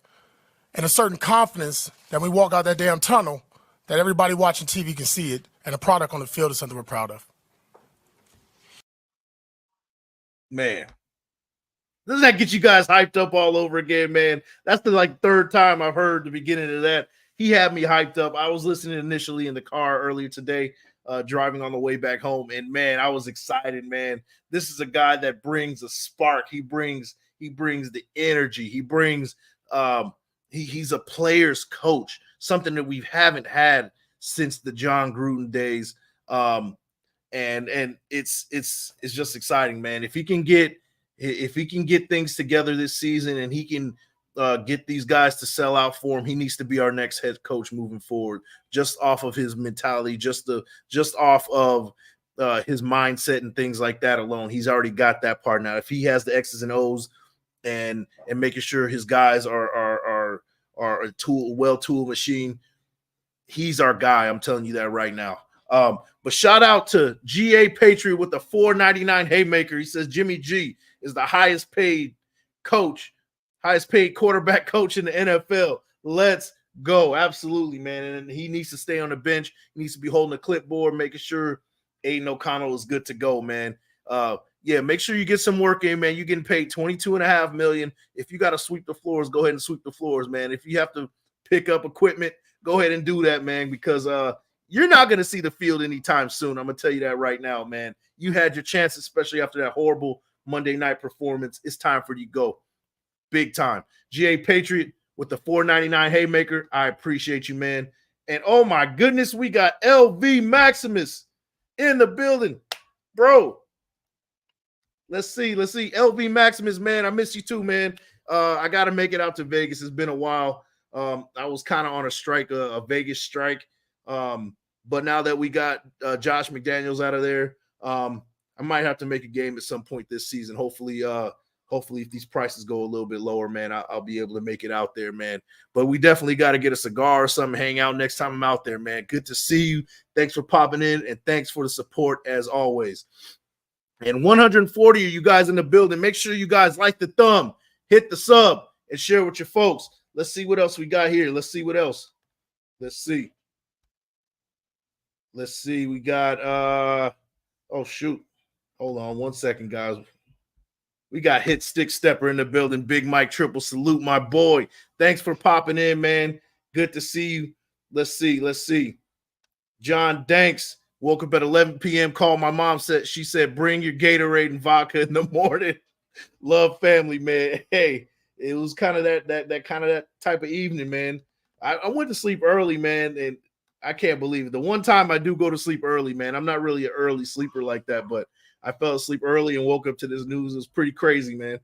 and a certain confidence that when we walk out that damn tunnel, that everybody watching TV can see it, and a product on the field is something we're proud of. Man, doesn't that get you guys hyped up all over again, man? That's the third time I've heard the beginning of that. He had me hyped up. I was listening initially in the car earlier today, driving on the way back home, and man, I was excited, man. This is a guy that brings a spark. He brings the energy. He brings he's a player's coach, something that we haven't had since the John Gruden days. And it's just exciting, man. If he can get things together this season and he can get these guys to sell out for him, he needs to be our next head coach moving forward, just off of his mentality, just off of his mindset and things like that alone. He's already got that part. Now, if he has the X's and O's and making sure his guys are a tool machine, he's our guy. I'm telling you that right now. But shout out to GA Patriot with the $4.99 haymaker. He says Jimmy G is the highest paid quarterback coach in the NFL. Let's go. Absolutely, man. And he needs to stay on the bench. He needs to be holding a clipboard, making sure Aiden O'Connell is good to go, man. Yeah, make sure you get some work in, man. You're getting paid $22.5 million. If you got to sweep the floors, go ahead and sweep the floors, man. If you have to pick up equipment, go ahead and do that, man, because you're not going to see the field anytime soon. I'm going to tell you that right now, man. You had your chance, especially after that horrible Monday night performance. It's time for you to go. Big time. GA Patriot with the $4.99 haymaker. I appreciate you, man. And oh my goodness, we got LV Maximus in the building. Bro, let's see. LV Maximus, man. I miss you too, man. I got to make it out to Vegas. It's been a while. I was kind of on a strike, a Vegas strike. But now that we got Josh McDaniels out of there, I might have to make a game at some point this season. Hopefully if these prices go a little bit lower, man, I'll be able to make it out there, man. But we definitely got to get a cigar or something, hang out next time I'm out there, man. Good to see you. Thanks for popping in, and thanks for the support as always. And 140 of you guys in the building, make sure you guys like the thumb, hit the sub, and share with your folks. Let's see what else we got here. Let's see what else. Let's see. We got oh shoot. Hold on 1 second, guys. We got Hit Stick Stepper in the building. Big Mike triple salute, my boy. Thanks for popping in, man. Good to see you. Let's see. John Danks woke up at 11 p.m. Called my mom. She said, bring your Gatorade and vodka in the morning. Love family, man. Hey, it was kind of that type of evening, man. I went to sleep early, man, and I can't believe it. The one time I do go to sleep early, man, I'm not really an early sleeper like that, but I fell asleep early and woke up to this news. It was pretty crazy, man.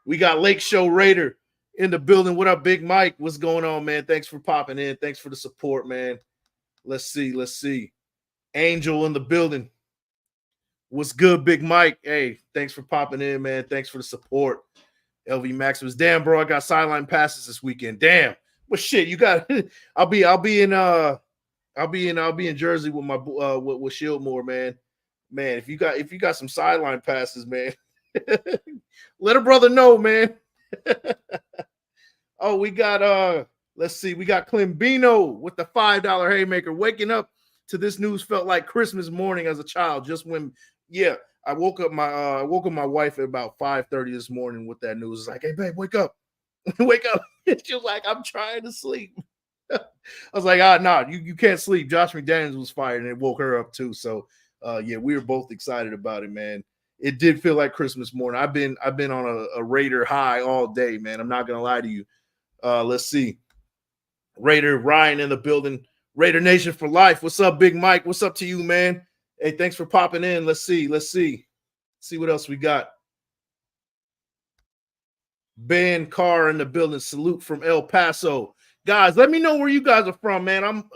We got Lake Show Raider in the building. What up, Big Mike? What's going on, man? Thanks for popping in. Thanks for the support, man. Let's see. Angel in the building. What's good, Big Mike? Hey, thanks for popping in, man. Thanks for the support. LV Maximus. Damn, bro, I got sideline passes this weekend. Damn. Well, shit, you got. I'll be in Jersey with my with Shieldmore, man. Man, if you got some sideline passes, man, let a brother know, man. Oh, we got let's see, we got Climbino with the $5 haymaker. Waking up to this news felt like Christmas morning as a child. Just when, yeah, I woke up my wife at about 5:30 this morning with that news. It's like, hey, babe, wake up, wake up. She was like, I'm trying to sleep. I was like, nah, you can't sleep. Josh McDaniels was fired, and it woke her up too. So. Yeah, we were both excited about it, man. It did feel like Christmas morning. I've been on a Raider high all day, man. I'm not gonna lie to you. Let's see. Raider Ryan in the building. Raider Nation for life. What's up, Big Mike? What's up to you, man? Hey, thanks for popping in. Let's see what else we got. Ben Carr in the building. Salute from El Paso. Guys, let me know where you guys are from, man. I'm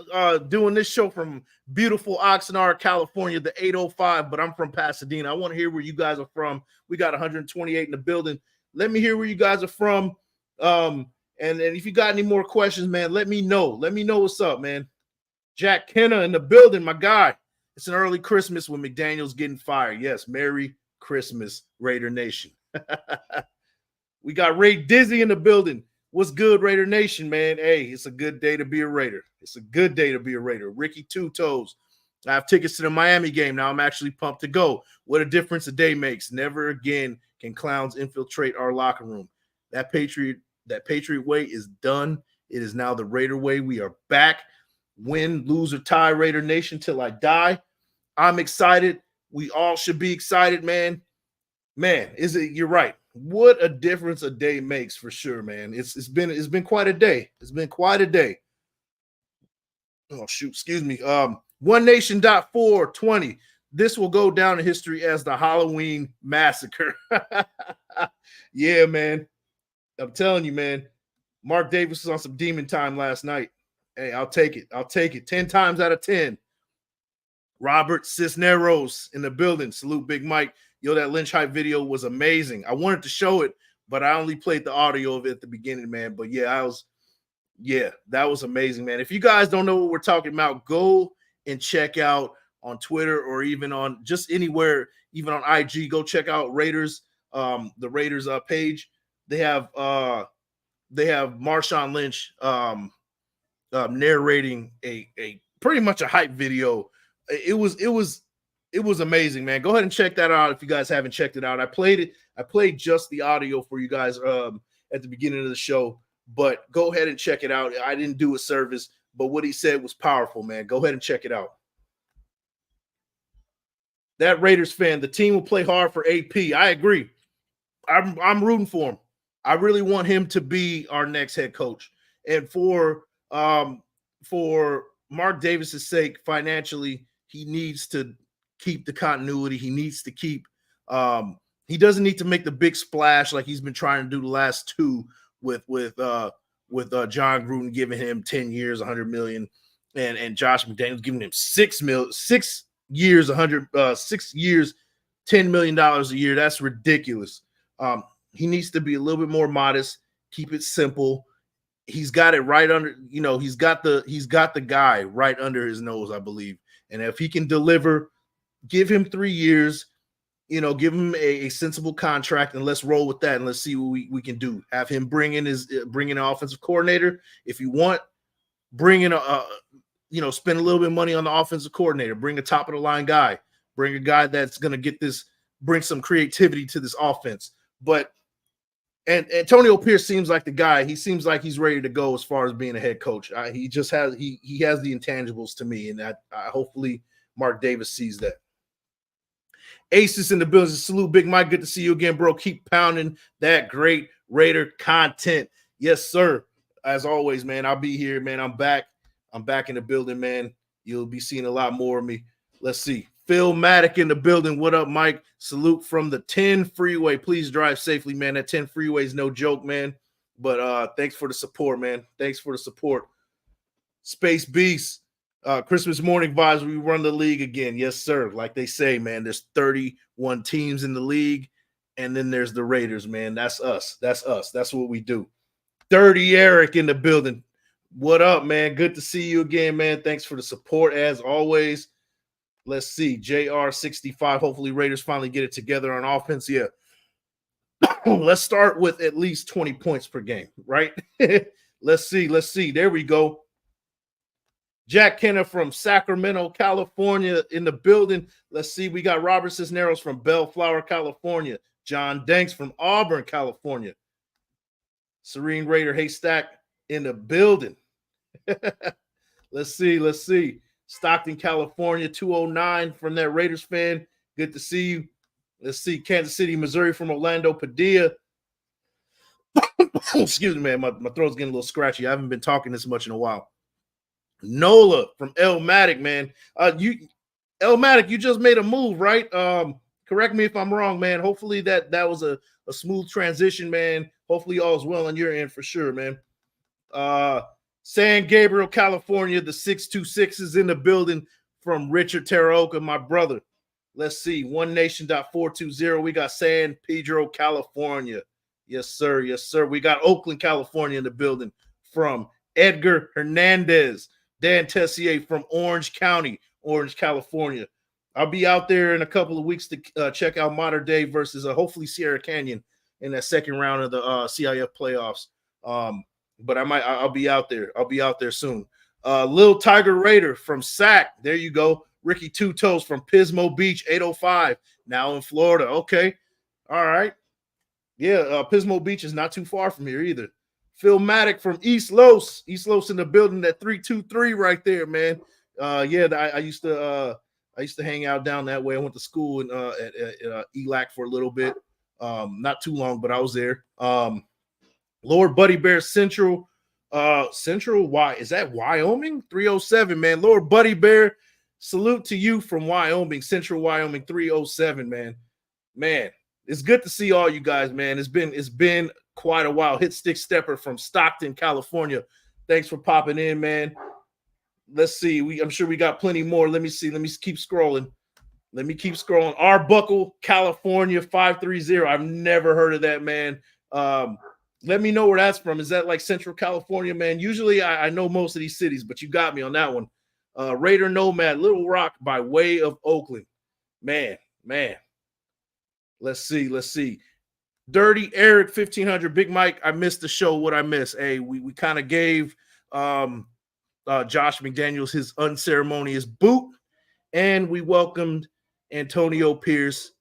doing this show from beautiful Oxnard, California, the 805, but I'm from Pasadena. I want to hear where you guys are from. We got 128 in the building. Let me hear where you guys are from. And if you got any more questions, man, let me know. Let me know what's up, man. Jack Kenna in the building, my guy. It's an early Christmas when McDaniels getting fired. Yes, Merry Christmas, Raider Nation. We got Ray Dizzy in the building. What's good, Raider Nation, man? Hey, it's a good day to be a Raider. It's a good day to be a Raider. Ricky Two Toes. I have tickets to the Miami game. Now I'm actually pumped to go. What a difference a day makes. Never again can clowns infiltrate our locker room. That Patriot way is done. It is now the Raider way. We are back. Win, lose, or tie, Raider Nation till I die. I'm excited. We all should be excited, man. Man, you're right. What a difference a day makes for sure, man. It's been quite a day. It's been quite a day. Oh shoot, excuse me. OneNation.420. This will go down in history as the Halloween massacre. Yeah, man. I'm telling you, man. Mark Davis was on some demon time last night. Hey, I'll take it. I'll take it. 10 times out of 10. Robert Cisneros in the building. Salute Big Mike. Yo, that Lynch hype video was amazing. I wanted to show it, but I only played the audio of it at the beginning, man. But yeah, that was amazing, man. If you guys don't know what we're talking about, go and check out on Twitter or even on just anywhere, even on IG. Go check out Raiders, the Raiders page. They have Marshawn Lynch narrating a pretty much a hype video. It was amazing, man. Go ahead and check that out if you guys haven't checked it out. I played just the audio for you guys at the beginning of the show, but go ahead and check it out. I didn't do a service, but what he said was powerful, man. Go ahead and check it out. That Raiders fan, the team will play hard for AP. I agree. I'm rooting for him. I really want him to be our next head coach. And for Mark Davis's sake, financially, he needs to keep the continuity. He needs to keep he doesn't need to make the big splash like he's been trying to do the last two with John Gruden giving him 10 years, $100 million, and Josh McDaniels giving him 6 years, $10 million a year. That's ridiculous. He needs to be a little bit more modest, keep it simple. He's got it right under, he's got the guy right under his nose, I believe. And if he can deliver, give him 3 years, give him a sensible contract, and let's roll with that, and let's see what we can do. Have him bring in an offensive coordinator. If you want, bring in spend a little bit of money on the offensive coordinator, bring a top of the line guy, bring a guy that's going to bring some creativity to this offense. But and Antonio Pierce seems like the guy. He seems like he's ready to go as far as being a head coach. He has the intangibles to me, and I hopefully Mark Davis sees that. Aces in the building. Salute, Big Mike. Good to see you again, bro. Keep pounding that great Raider content. Yes, sir. As always, man. I'll be here, man. I'm back in the building, man. You'll be seeing a lot more of me. Let's see. Phil Maddock in the building. What up, Mike? Salute from the 10 freeway. Please drive safely, man. That 10 freeway is no joke, man. But thanks for the support, man. Thanks for the support. Space Beast. Christmas morning vibes. We run the league again. Yes, sir. Like they say, man, there's 31 teams in the league, and then there's the Raiders, man. That's us. That's us. That's what we do. 30 Eric in the building. What up, man? Good to see you again, man. Thanks for the support as always. Let's see. JR65. Hopefully Raiders finally get it together on offense. Yeah. Let's start with at least 20 points per game, right? Let's see. There we go. Jack Kenner from Sacramento, California in the building. Let's see. We got Robert Cisneros from Bellflower, California. John Danks from Auburn, California. Serene Raider Haystack in the building. Let's see. Stockton, California, 209 from that Raiders fan. Good to see you. Let's see. Kansas City, Missouri from Orlando Padilla. Excuse me, man. My throat's getting a little scratchy. I haven't been talking this much in a while. Nola from Elmatic, man. Elmatic, you just made a move, right? Correct me if I'm wrong, man. Hopefully that was a smooth transition, man. Hopefully all's well on your end for sure, man. San Gabriel, California, the 626 is in the building from Richard Taraoka, my brother. Let's see. OneNation.420. We got San Pedro, California. Yes, sir. Yes, sir. We got Oakland, California in the building from Edgar Hernandez. Dan Tessier from Orange County, Orange, California. I'll be out there in a couple of weeks to check out Modern Day versus hopefully Sierra Canyon in that second round of the CIF playoffs. But I'll be out there. I'll be out there soon. Lil Tiger Raider from SAC. There you go. Ricky Two Toes from Pismo Beach, 805. Now in Florida. Okay. All right. Yeah, Pismo Beach is not too far from here either. Phil Maddock from East Los. East Los in the building, that 323 right there, man. Yeah, I used to hang out down that way. I went to school at ELAC for a little bit. Not too long, but I was there. Lord Buddy Bear Central. Why is that Wyoming? 307, man. Lord Buddy Bear salute to you from Wyoming, Central Wyoming 307, man. Man, it's good to see all you guys, man. It's been quite a while. Hit Stick Stepper from Stockton, California. Thanks for popping in, man. Let's see. I'm sure we got plenty more. Let me see. Let me keep scrolling. Arbuckle, California 530. I've never heard of that, man. Let me know where that's from. Is that like Central California, man? Usually I know most of these cities, but you got me on that one. Raider Nomad, Little Rock by way of Oakland. Man. Let's see. Dirty Eric 1500, Big Mike. I missed the show. What I missed? Hey, we kind of gave Josh McDaniels his unceremonious boot, and we welcomed Antonio Pierce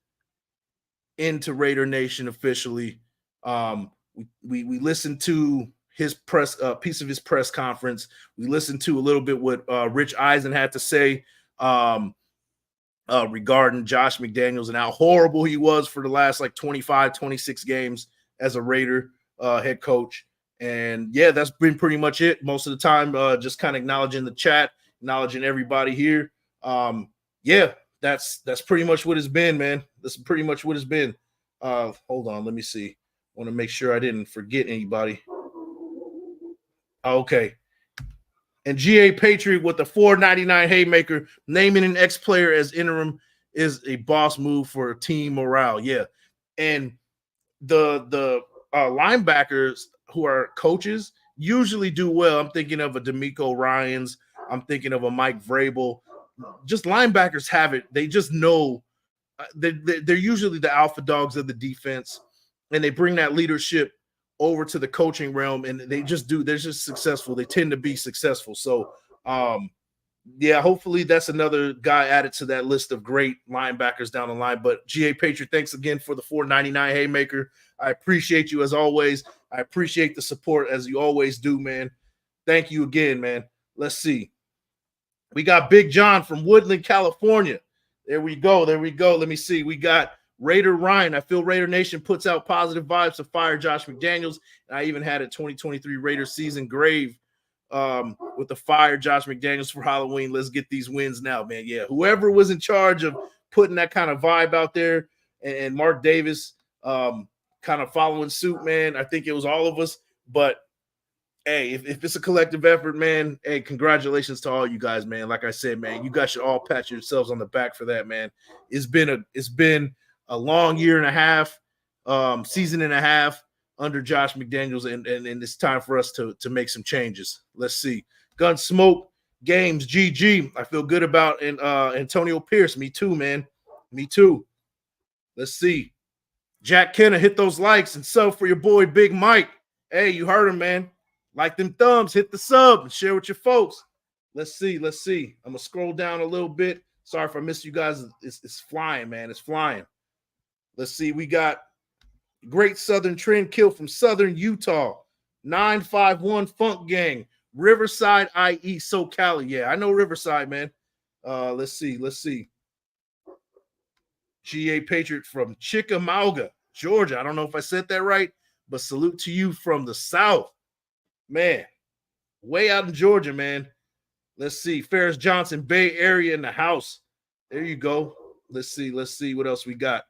into Raider Nation officially. We listened to his press piece of his press conference. We listened to a little bit what Rich Eisen had to say regarding Josh McDaniels and how horrible he was for the last 25, 26 games as a Raider head coach. And yeah, that's been pretty much it. Most of the time, just kind of acknowledging the chat, acknowledging everybody here. Yeah, that's pretty much what it's been, man. That's pretty much what it's been. Hold on, let me see. I want to make sure I didn't forget anybody. Okay. And GA Patriot with the $4.99 haymaker, naming an ex-player as interim is a boss move for team morale. Yeah. And the linebackers who are coaches usually do well. I'm thinking of a D'Amico Ryans. I'm thinking of a Mike Vrabel. Just linebackers have it. They just know they're usually the alpha dogs of the defense, and they bring that leadership over to the coaching realm, and they're just successful. They tend to be successful. So, yeah, hopefully that's another guy added to that list of great linebackers down the line. But GA Patriot, thanks again for the $4.99 haymaker. I appreciate you as always. I appreciate the support as you always do, man. Thank you again, man. Let's see. We got Big John from Woodland, California. There we go. Let me see. We got Raider Ryan. I feel Raider Nation puts out positive vibes to fire Josh McDaniels. And I even had a 2023 Raider season grave with the fire Josh McDaniels for Halloween. Let's get these wins now, man. Yeah, whoever was in charge of putting that kind of vibe out there, and Mark Davis kind of following suit, man. I think it was all of us. But hey, if it's a collective effort, man, hey, congratulations to all you guys, man. Like I said, man, you guys should all pat yourselves on the back for that, man. It's been a long year and a half, season and a half under Josh McDaniels, and it's time for us to make some changes. Let's see. Gunsmoke Games, GG. I feel good about Antonio Pierce. Me too, man. Me too. Let's see. Jack Kenna, hit those likes and sub for your boy Big Mike. Hey, you heard him, man. Like them thumbs, hit the sub and share with your folks. Let's see. I'm going to scroll down a little bit. Sorry if I missed you guys. It's flying, man. It's flying. Let's see. We got Great Southern Trend Kill from Southern Utah. 951 Funk Gang. Riverside, IE, SoCal. Yeah, I know Riverside, man. Let's see. GA Patriot from Chickamauga, Georgia. I don't know if I said that right, but salute to you from the South. Man, way out in Georgia, man. Let's see. Ferris Johnson, Bay Area in the house. There you go. Let's see what else we got.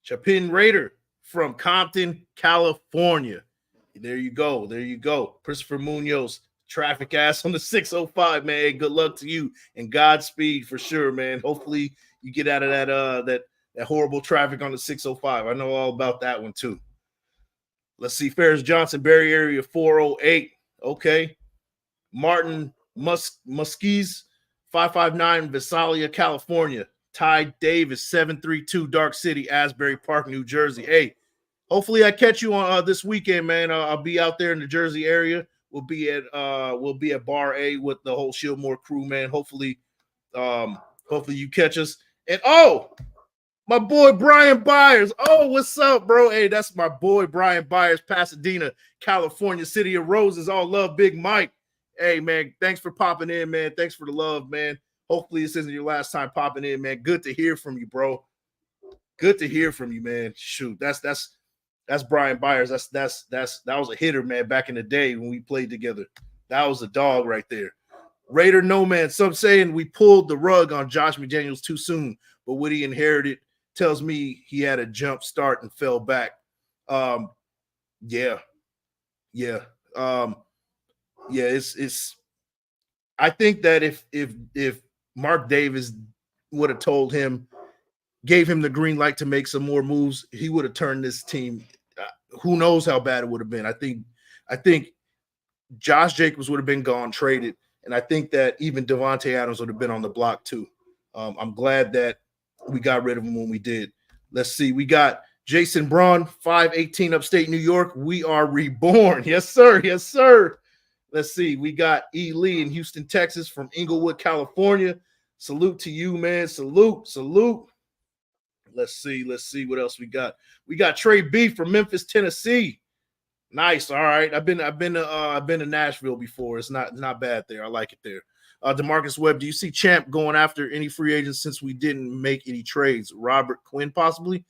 Chapin Raider from Compton, California. There you go. Christopher Munoz, traffic ass on the 605, man. Good luck to you and Godspeed for sure, man. Hopefully you get out of that horrible traffic on the 605. I know all about that one too. Let's see. Ferris Johnson, Bay Area 408. Okay. Martin Muskies, 559, Visalia, California. Ty Davis, 732, Dark City, Asbury Park, New Jersey. Hey, hopefully I catch you on this weekend, man. I'll be out there in the Jersey area. We'll be at Bar A with the whole Shieldmore crew, man. Hopefully you catch us. And my boy Brian Byers. Oh, what's up, bro? Hey, that's my boy Brian Byers, Pasadena, California, City of Roses. All love, Big Mike. Hey, man, thanks for popping in, man. Thanks for the love, man. Hopefully this isn't your last time popping in, man. Good to hear from you, bro. Good to hear from you, man. Shoot, that's Brian Byers. That was a hitter, man, back in the day when we played together. That was a dog right there. Raider no man. Some saying we pulled the rug on Josh McDaniels too soon, but what he inherited tells me he had a jump start and fell back. It's I think that if Mark Davis would have told him, gave him the green light to make some more moves, he would have turned this team. Who knows how bad it would have been. I think Josh Jacobs would have been gone, traded, and I think that even Davante Adams would have been on the block too. I'm glad that we got rid of him when we did. Let's see. We got Jason Braun, 518 upstate New York. We are reborn. Yes, sir. Yes, sir. Let's see. We got E. Lee in Houston, Texas from Inglewood, California. Salute to you, man. Salute. Let's see what else we got. We got Trey B from Memphis, Tennessee. Nice. All right. I've been to Nashville before. It's not bad there. I like it there. DeMarcus Webb, do you see Champ going after any free agents since we didn't make any trades? Robert Quinn, possibly?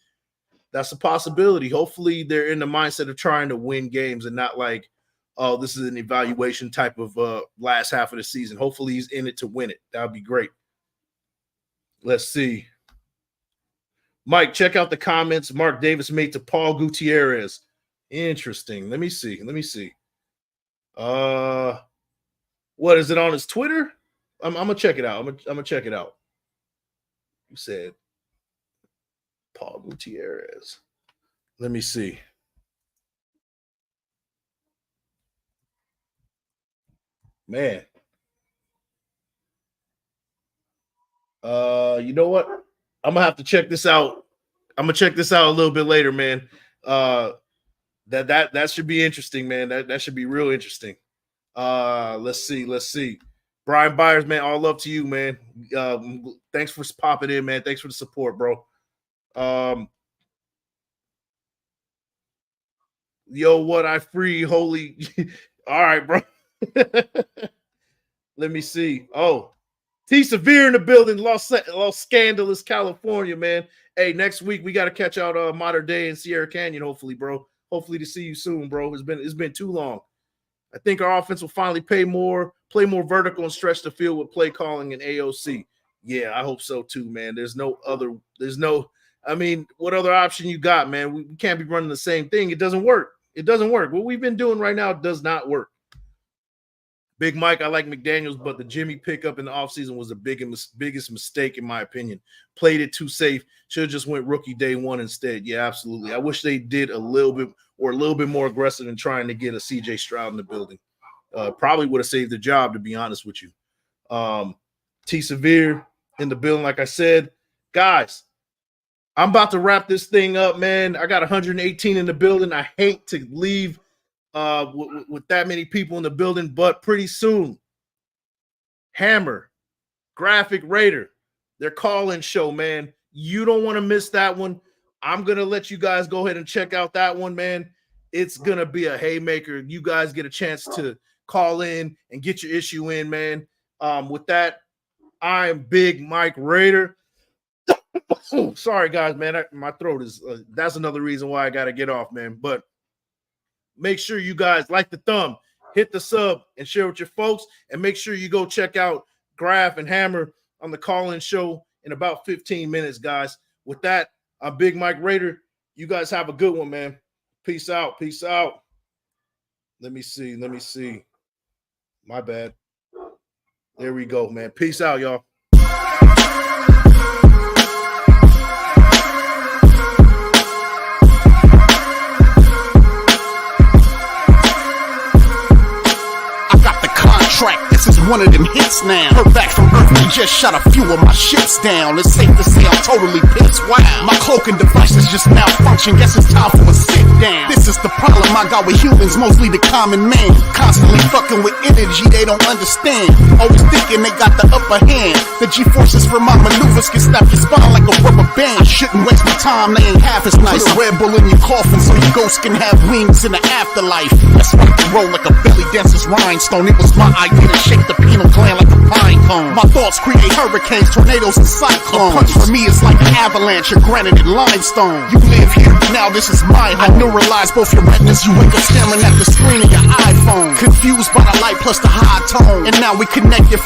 That's a possibility. Hopefully they're in the mindset of trying to win games and not like, oh, this is an evaluation type of last half of the season. Hopefully he's in it to win it. That would be great. Let's see. Mike, check out the comments Mark Davis made to Paul Gutierrez. Interesting. Let me see. What is it on his Twitter? I'm gonna check it out. I'm gonna check it out. You said Paul Gutierrez. Let me see. Man. You know what? I'm gonna have to check this out. I'm gonna check this out a little bit later, man. That should be interesting, man. That should be real interesting. Let's see. Brian Byers, man, all love to you, man. Thanks for popping in, man. Thanks for the support, bro. Yo, what I free, holy. All right, bro. Let me see. Oh, T Severe in the building, Los Scandalous, California, man. Hey, next week we got to catch out Modern Day and Sierra Canyon, hopefully, bro. Hopefully to see you soon, bro. It's been too long. I think our offense will finally play more vertical and stretch the field with play calling and AOC. Yeah, I hope so too, man. I mean, what other option you got, man? We can't be running the same thing. It doesn't work. What we've been doing right now does not work. Big Mike, I like McDaniels, but the Jimmy pickup in the offseason was the biggest mistake, in my opinion. Played it too safe. Should have just went rookie day one instead. Yeah, absolutely. I wish they did a little bit more aggressive in trying to get a CJ Stroud in the building. Probably would have saved the job, to be honest with you. T Severe in the building, like I said. Guys, I'm about to wrap this thing up, man. I got 118 in the building. I hate to leave with that many people in the building, but pretty soon, Hammer, Graphic Raider, their call-in show, man. You don't want to miss that one. I'm going to let you guys go ahead and check out that one, man. It's going to be a haymaker. You guys get a chance to call in and get your issue in, man. With that, I'm Big Mike Raider. Sorry, guys, man. My throat is that's another reason why I got to get off, man. But make sure you guys like the thumb, hit the sub, and share with your folks. And make sure you go check out Graph and Hammer on the call-in show in about 15 minutes, guys. With that, I'm Big Mike Raider. You guys have a good one, man. Peace out. Let me see. My bad. There we go, man. Peace out, y'all. This is one of them hits now. Heard back from Earth, we just shot a few of my ships down. It's safe to say I'm totally pissed. Wow, my cloaking devices just malfunction. Guess it's time for a sit down. This is the problem I got with humans, mostly the common man. Constantly fucking with energy they don't understand. Always thinking they got the upper hand. The G-forces from my maneuvers can snap your spine like a rubber band. I shouldn't waste my time, they ain't half as nice. Put a Red Bull in your coffin so your ghost can have wings in the afterlife. Let's rock and roll like a belly dancer's rhinestone. It was my idea to shake the pineal gland like a pine cone. My thoughts create hurricanes, tornadoes, and cyclones. A punch for me is like an avalanche of granite and limestone. You live here, now this is my home. I neuralize both your retinas, you wake up staring at the screen of your iPhone. Confused by the light plus the high tone. And now we connected